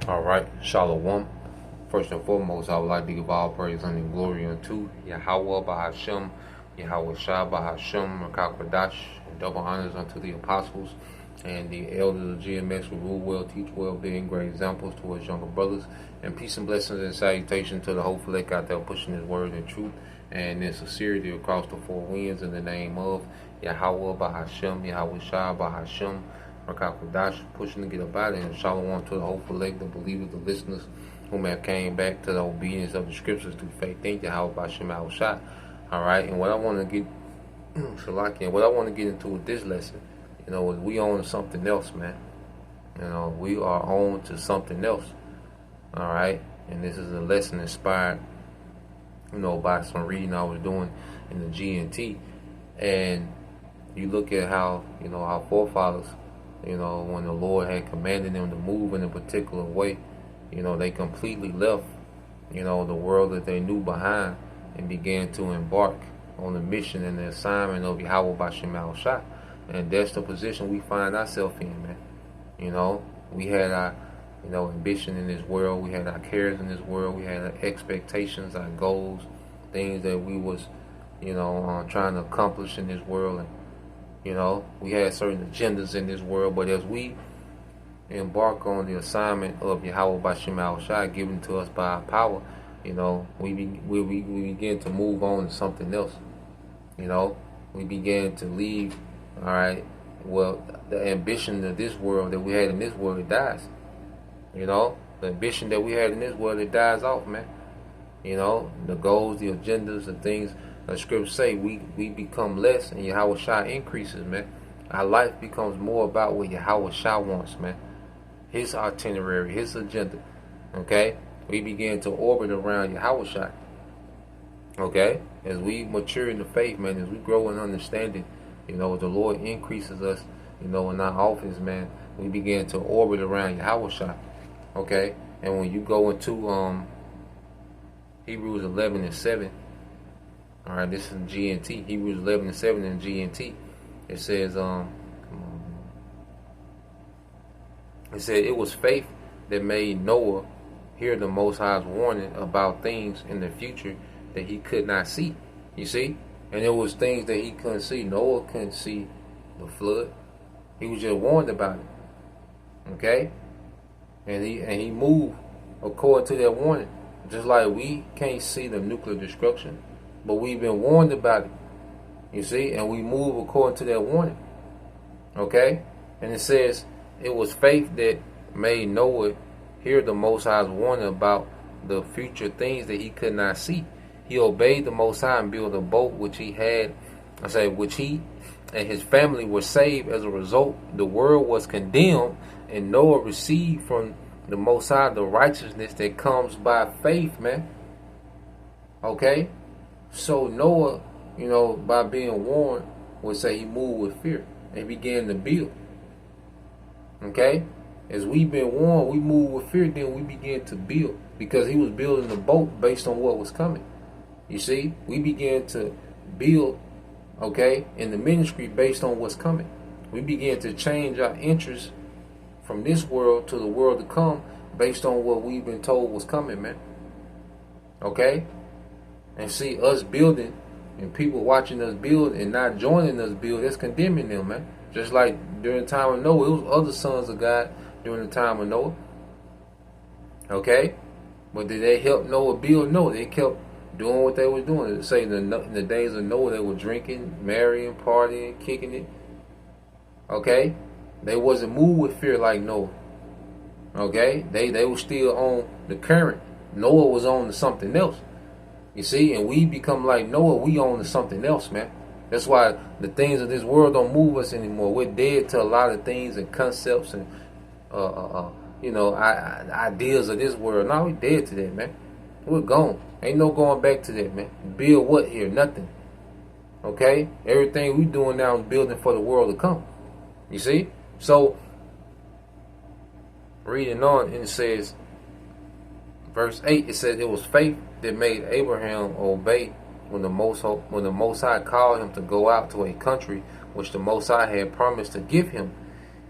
All right, Shalom. First and foremost, I would like to give all praise and glory unto Yahweh Bahashem, Yahweh Shah Bahashem, Rakakwadash, and double honors unto the apostles and the elders of GMS who rule well, teach well, being great examples towards younger brothers. And peace and blessings and salutation to the whole flick out there pushing his word and truth and in sincerity across the four winds in the name of Yahweh Bahashem, Yahweh Shah Bahashem, Rakakwadash, pushing to get up out of here. Shalom to the hopeful leg, the believers, the listeners who have came back to the obedience of the scriptures through faith. Thank you, how about Shema Shah. Alright, and what I want to get Shalaki, and what I want to get into with this lesson, is we own something else, man. We are on to something else. Alright, and this is a lesson inspired, by some reading I was doing in the GNT. And you look at how, our forefathers, when the Lord had commanded them to move in a particular way, they completely left, the world that they knew behind and began to embark on the mission and the assignment of Yahweh Bashem Al Shah. And that's the position we find ourselves in, man. We had our, ambition in this world. We had our cares in this world. We had our expectations, our goals, things that we was, trying to accomplish in this world. And, we had certain agendas in this world, but as we embark on the assignment of Yahweh Bashem Al Shai given to us by our power, we begin to move on to something else. We began to leave, all right, well, the ambition of this world that we had in this world, it dies. The ambition that we had in this world, it dies off, man. The goals, the agendas, the things, the scriptures say we become less and Yahweh Shah increases, man. Our life becomes more about what Yahweh Shah wants, man. His itinerary, his agenda. Okay? We begin to orbit around Yahweh Shah. Okay? As we mature in the faith, man, as we grow in understanding, the Lord increases us, in our office, man, we begin to orbit around Yahweh Shah. Okay? And when you go into Hebrews 11:7, all right, this is GNT. Hebrews 11:7 in GNT. It says, it said, it was faith that made Noah hear the Most High's warning about things in the future that he could not see. You see? And it was things that he couldn't see. Noah couldn't see the flood. He was just warned about it. Okay? And he moved according to that warning. Just like we can't see the nuclear destruction, but we've been warned about it. You see? And we move according to that warning. Okay? And it says, it was faith that made Noah hear the Most High's warning about the future things that he could not see. He obeyed the Most High and built a boat which he and his family were saved as a result. The world was condemned and Noah received from the Most High the righteousness that comes by faith, man. Okay? So Noah, by being warned, would say he moved with fear and began to build. Okay? As we've been warned, we move with fear, then we begin to build. Because he was building the boat based on what was coming. You see? We began to build, okay, in the ministry based on what's coming. We began to change our interests from this world to the world to come based on what we've been told was coming, man. Okay? And see, us building and people watching us build and not joining us build, that's condemning them, man. Just like during the time of Noah, it was other sons of God during the time of Noah. Okay? But did they help Noah build? No, they kept doing what they were doing. Say in the days of Noah, they were drinking, marrying, partying, kicking it. Okay? They wasn't moved with fear like Noah. Okay? They were still on the current. Noah was on to something else. You see? And we become like Noah, we on to something else, man. That's why the things of this world don't move us anymore. We're dead to a lot of things and concepts and ideas of this world. No, we're dead to that, man. We're gone. Ain't no going back to that, man. Build what here? Nothing. Okay? Everything we doing now is building for the world to come. You see? So, reading on, and it says, verse 8, it says, it was faith that made Abraham obey when the Most High called him to go out to a country which the Most High had promised to give him.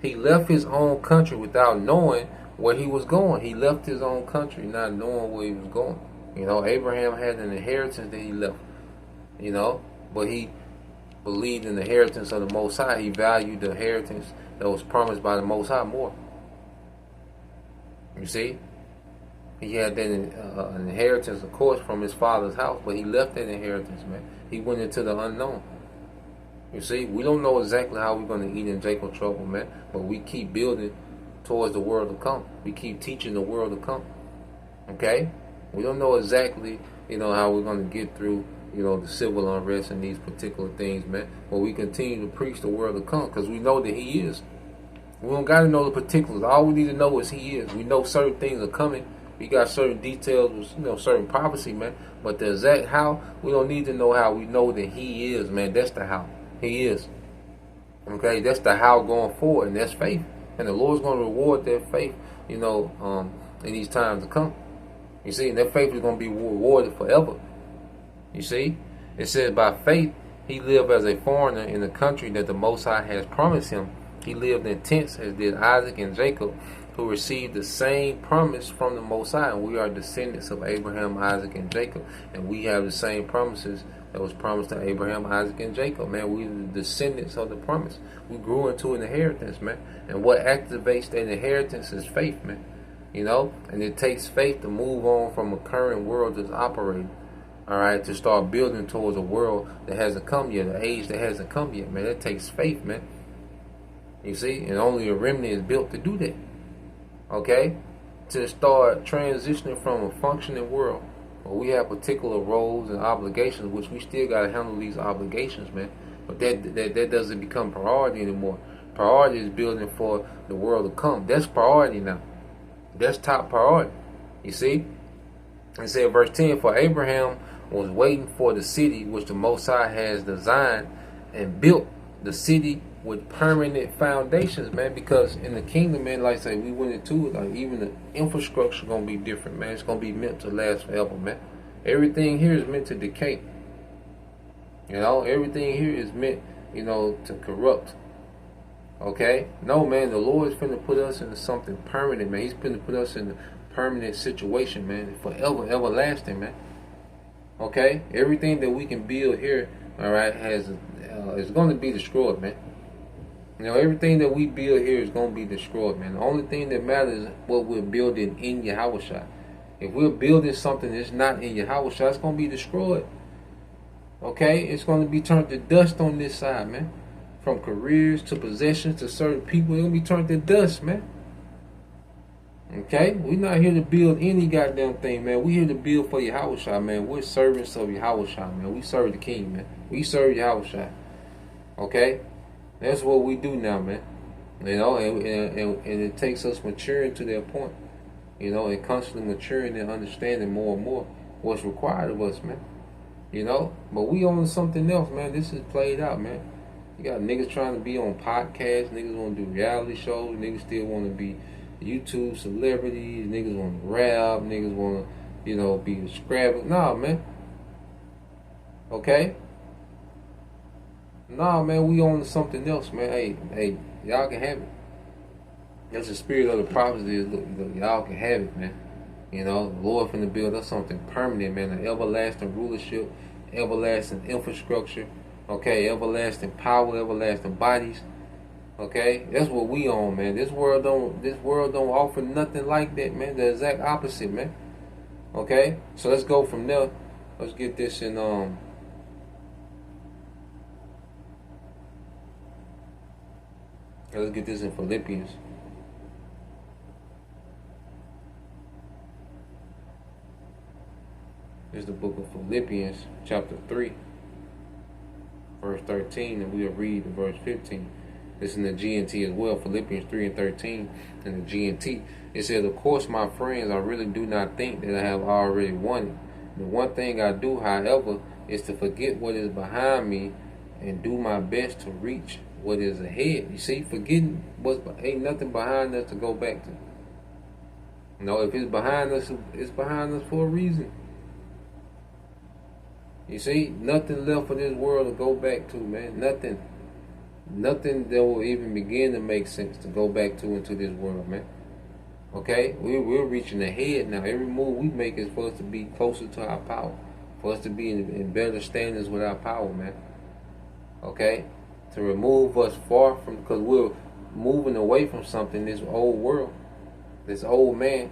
He left his own country without knowing where he was going. He left his own country not knowing where he was going. You know, Abraham had an inheritance that he left, you know, but he believed in the inheritance of the Most High. He valued the inheritance that was promised by the Most High more. You see? He had that an inheritance, of course, from his father's house, but he left that inheritance, man. He went into the unknown. You see, we don't know exactly how we're going to eat in Jacob trouble, man, but we keep building towards the world to come. We keep teaching the world to come. Okay? We don't know exactly, you know, how we're going to get through, you know, the civil unrest and these particular things, man. But we continue to preach the world to come because we know that he is. We don't got to know the particulars. All we need to know is he is. We know certain things are coming. We got certain details, you know, certain prophecy, man. But the exact how, we don't need to know how. We know that he is, man. That's the how. He is. Okay? That's the how going forward, and that's faith. And the Lord's going to reward that faith, you know, in these times to come. You see, and that faith is going to be rewarded forever. You see? It says, by faith, he lived as a foreigner in the country that the Most High has promised him. He lived in tents as did Isaac and Jacob, who received the same promise from the Most High. And we are descendants of Abraham, Isaac, and Jacob. And we have the same promises that was promised to Abraham, Isaac, and Jacob. Man, we are the descendants of the promise. We grew into an inheritance, man. And what activates that inheritance is faith, man. You know? And it takes faith to move on from a current world that's operating. All right? To start building towards a world that hasn't come yet, an age that hasn't come yet, man. That takes faith, man. You see? And only a remnant is built to do that. Okay? To start transitioning from a functioning world where we have particular roles and obligations, which we still got to handle these obligations, man. But that doesn't become priority anymore. Priority is building for the world to come. That's priority now. That's top priority. You see? It said, verse 10, for Abraham was waiting for the city which the Most High has designed and built the city with permanent foundations, man, because in the kingdom, man, like I say, we went into it, like even the infrastructure gonna be different, man. It's gonna be meant to last forever, man. Everything here is meant to decay. You know, everything here is meant, you know, to corrupt. Okay? No, man, the Lord's finna put us into something permanent, man. He's finna put us in a permanent situation, man, forever, everlasting, man. Okay? Everything that we can build here, all right, is going to be destroyed, man. You know, everything that we build here is going to be destroyed, man. The only thing that matters is what we're building in Yahushua. If we're building something that's not in Yahushua, it's going to be destroyed. Okay? It's going to be turned to dust on this side, man. From careers to possessions to certain people, it's going to be turned to dust, man. Okay? We're not here to build any goddamn thing, man. We're here to build for Yahushua, man. We're servants of Yahushua, man. We serve the King, man. We serve Yahushua. Okay? That's what we do now, man. You know, and it takes us maturing to that point. You know, and constantly maturing and understanding more and more what's required of us, man. You know? But we on something else, man. This is played out, man. You got niggas trying to be on podcasts. Niggas want to do reality shows. Niggas still want to be YouTube celebrities. Niggas want to rap. Niggas want to, you know, be a Scrabble. Nah, man. Okay? Nah, man, we on to something else, man. Hey, y'all can have it. That's the spirit of the prophecy. Look, y'all can have it, man. You know, the Lord finna build us something permanent, man. An everlasting rulership, everlasting infrastructure, okay, everlasting power, everlasting bodies. Okay, that's what we on, man. This world don't offer nothing like that, man. The exact opposite, man. Okay, so let's go from there. Let's get this in let's get this in Philippians. This is the book of Philippians, chapter 3, verse 13, and we'll read verse 15. This is in the GNT as well, Philippians 3 and 13 in the GNT. It says, of course, my friends, I really do not think that I have already won it. The one thing I do, however, is to forget what is behind me and do my best to reach what is ahead. You see, forgetting ain't nothing behind us to go back to. No, if it's behind us, it's behind us for a reason. You see, nothing left for this world to go back to, man. Nothing. Nothing that will even begin to make sense to go back to into this world, man. Okay, we're reaching ahead now. Every move we make is for us to be closer to our power, for us to be in better standings with our power, man. Okay, to remove us far from, because we're moving away from something. This old world, this old man.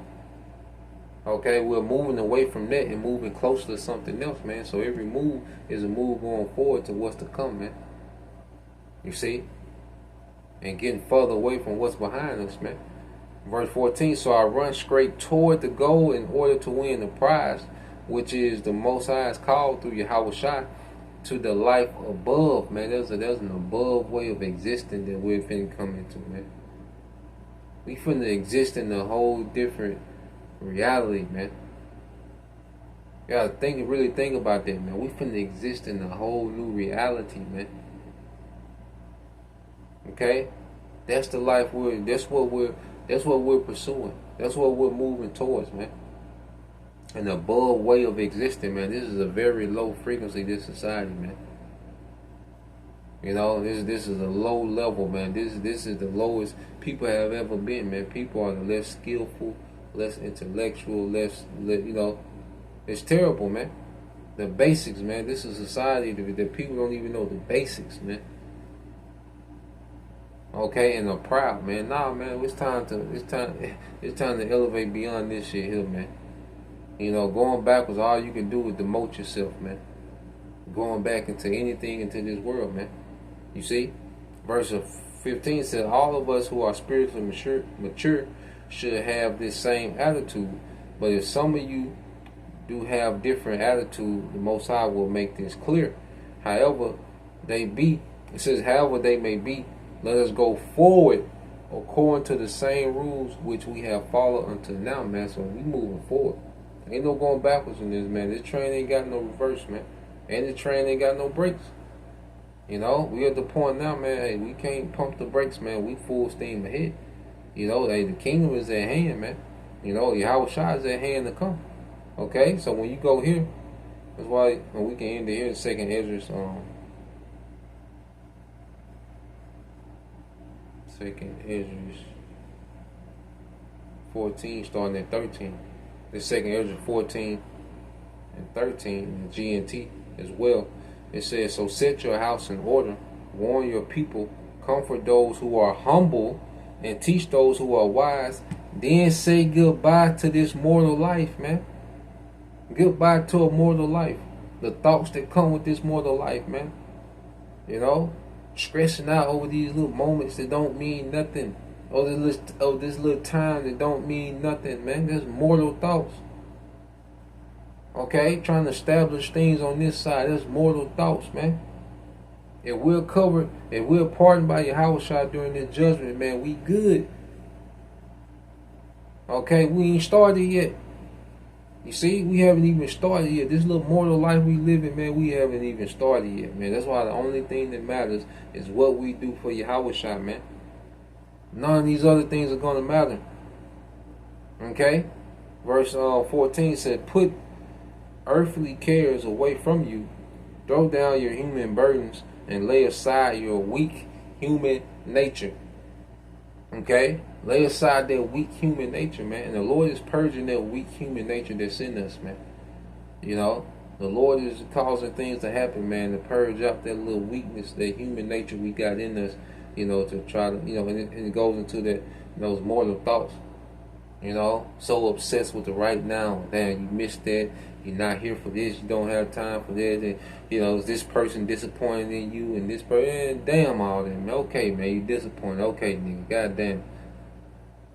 Okay, we're moving away from that and moving closer to something else, man. So every move is a move going forward to what's to come, man. You see, and getting further away from what's behind us, man. Verse 14, so I run straight toward the goal in order to win the prize, which is the Most High's call through Yahweh Shai to the life above, man. There's an above way of existing that we're finna come into, man. We finna exist in a whole different reality, man. You gotta really think about that, man. We finna exist in a whole new reality, man. Okay? That's the life that's what we're pursuing. That's what we're moving towards, man. An above way of existing, man. This is a very low frequency, this society, man. You know, this is a low level, man. This is the lowest people have ever been, man. People are less skillful, less intellectual, you know, it's terrible, man. The basics, man. This is a society that people don't even know the basics, man. Okay, and are proud, man. Nah, man, it's time to elevate beyond this shit here, man. You know, going backwards, all you can do is demote yourself, man. Going back into anything into this world, man. You see? Verse 15 says, all of us who are spiritually mature should have this same attitude. But if some of you do have different attitude, the Most High will make this clear. However they may be, let us go forward according to the same rules which we have followed until now, man. So we moving forward. Ain't no going backwards in this, man. This train ain't got no reverse, man. And the train ain't got no brakes. You know, we at the point now, man, hey, we can't pump the brakes, man. We full steam ahead. You know, hey, the kingdom is at hand, man. You know, Yahweh Shai is at hand to come. Okay, so when you go here, that's why we can end it here in 2nd Esdras, 2nd Esdras 14, starting at 13. The 2nd Esdras 14 and 13, the GNT as well. It says, so set your house in order, warn your people, comfort those who are humble, and teach those who are wise. Then say goodbye to this mortal life, man. Goodbye to a mortal life. The thoughts that come with this mortal life, man. You know, stressing out over these little moments that don't mean nothing. Or this little time that don't mean nothing, man. There's mortal thoughts. Okay, trying to establish things on this side. There's mortal thoughts, man. If we're pardoned by Yahweh Shai during this judgment, man, we good. Okay, we ain't started yet. You see, we haven't even started yet. This little mortal life we live in, man, we haven't even started yet, man. That's why the only thing that matters is what we do for Yahweh Shai, man. None of these other things are going to matter. Okay? Verse 14 said, put earthly cares away from you. Throw down your human burdens and lay aside your weak human nature. Okay? Lay aside that weak human nature, man. And the Lord is purging that weak human nature that's in us, man. You know? The Lord is causing things to happen, man, to purge out that little weakness, that human nature we got in us, you know, to try to, you know, and it goes into those mortal thoughts. You know? So obsessed with the right now. Damn, you missed that. You're not here for this. You don't have time for this. And, you know, is this person disappointed in you? And this person, damn all that, man. Okay, man, you disappointed. Okay, nigga, goddamn.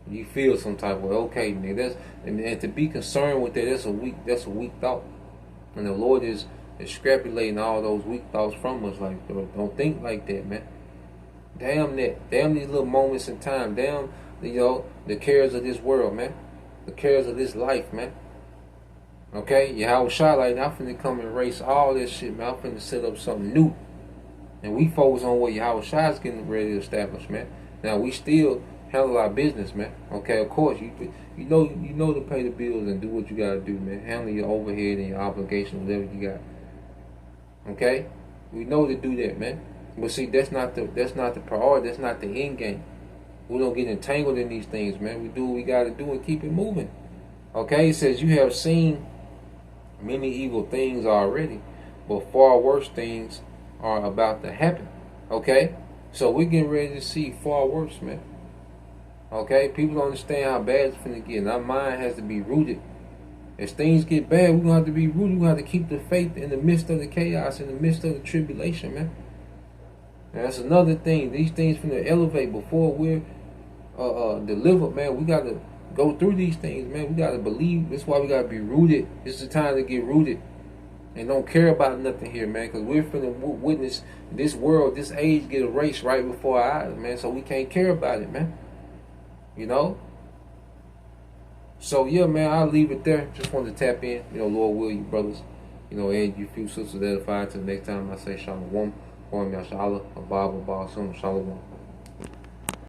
You feel some type of way. Okay, nigga. And to be concerned with that, that's a weak thought. And the Lord is extrapolating all those weak thoughts from us. Like, don't think like that, man. Damn that. Damn these little moments in time. Damn, you know, the cares of this world, man. The cares of this life, man. Okay, Yahweh Shai, like, I'm finna come and erase all this shit, man. I'm finna set up something new. And we focus on what Yahweh Shai is getting ready to establish, man. Now, we still handle our business, man. Okay, of course, you know to pay the bills and do what you gotta do, man. Handle your overhead and your obligations, whatever you got. Okay? We know to do that, man. But see, that's not the priority, that's not the end game. We don't get entangled in these things, man. We do what we got to do and keep it moving. Okay, it says you have seen many evil things already, but far worse things are about to happen. Okay, so we're getting ready to see far worse, man. Okay, people don't understand how bad it's finna get, and our mind has to be rooted. As things get bad, we're gonna have to be rooted. We're gonna have to keep the faith in the midst of the chaos, in the midst of the tribulation, man. And that's another thing. These things finna elevate before we're delivered, man. We gotta go through these things, man. We gotta believe. That's why we gotta be rooted. This is the time to get rooted and don't care about nothing here, man. Because we're finna witness this world, this age get erased right before our eyes, man. So we can't care about it, man. You know. So yeah, man, I'll leave it there. Just wanted to tap in, Lord will, you brothers, and you few sisters edified. Till the next time I say Shalom, Yashala, Abba, Shalom.